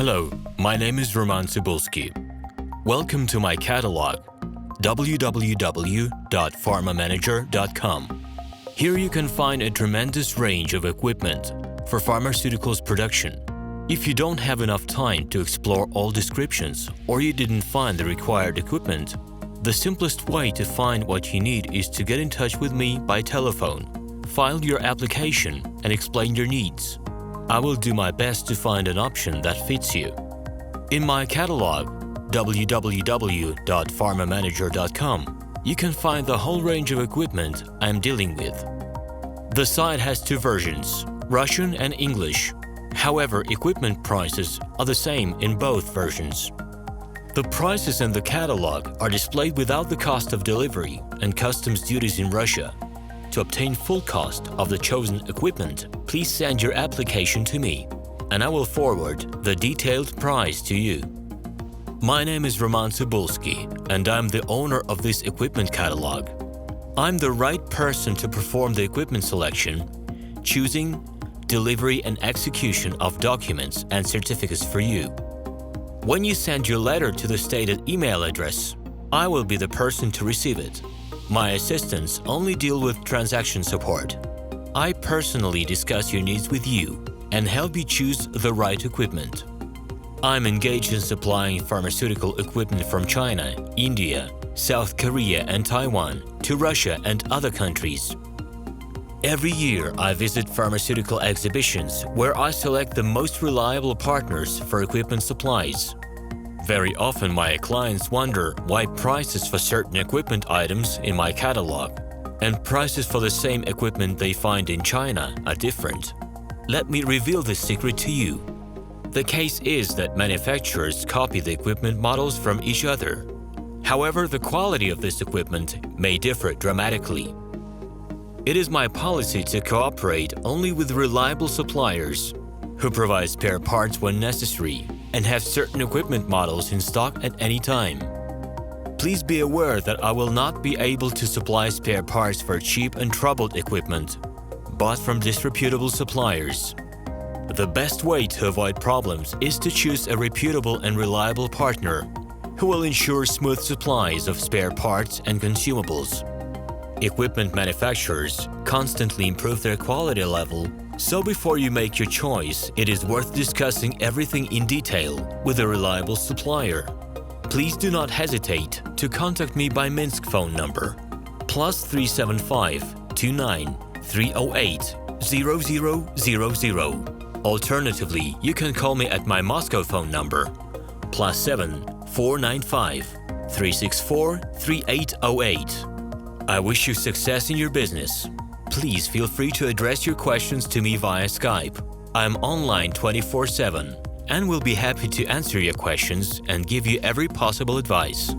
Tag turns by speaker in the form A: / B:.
A: Hello, my name is RomanTsibulsky. Welcome to my catalog, www.pharmamanager.com. Here you can find a tremendous range of equipment for pharmaceuticals production. If you don't have enough time to explore all descriptions or you didn't find the required equipment, the simplest way to find what you need is to get in touch with me by telephone, file your application, and explain your needs. I will do my best to find an option that fits you. In my catalog, www.pharmamanager.com, you can find the whole range of equipment I am dealing with. The site has two versions, Russian and English. However, equipment prices are the same in both versions. The prices in the catalog are displayed without the cost of delivery and customs duties in Russia. To obtain full cost of the chosen equipment, please send your application to me, and I will forward the detailed price to you. My name is RomanTsibulsky, and I'm the owner of this equipment catalog. I'm the right person to perform the equipment selection, choosing, delivery and execution of documents and certificates for you. When you send your letter to the stated email address, I will be the person to receive it. My assistants only deal with transaction support. I personally discuss your needs with you and help you choose the right equipment. I'm engaged in supplying pharmaceutical equipment from China, India, South Korea and Taiwan to Russia and other countries. Every year, I visit pharmaceutical exhibitions where I select the most reliable partners for equipment supplies. Very often, my clients wonder why prices for certain equipment items in my catalog and prices for the same equipment they find in China are different. Let me reveal this secret to you. The case is that manufacturers copy the equipment models from each other. However, the quality of this equipment may differ dramatically. It is my policy to cooperate only with reliable suppliers who provide spare parts when necessary and have certain equipment models in stock at any time. Please be aware that I will not be able to supply spare parts for cheap and troubled equipment bought from disreputable suppliers. The best way to avoid problems is to choose a reputable and reliable partner who will ensure smooth supplies of spare parts and consumables. Equipment manufacturers constantly improve their quality level, so before you make your choice, it is worth discussing everything in detail with a reliable supplier. Please do not hesitate to contact me by Minsk phone number +375 29 308 0000. Alternatively, you can call me at my Moscow phone number +7 495 364 3808. I wish you success in your business. Please feel free to address your questions to me via Skype. I'm online 24/7 and will be happy to answer your questions and give you every possible advice.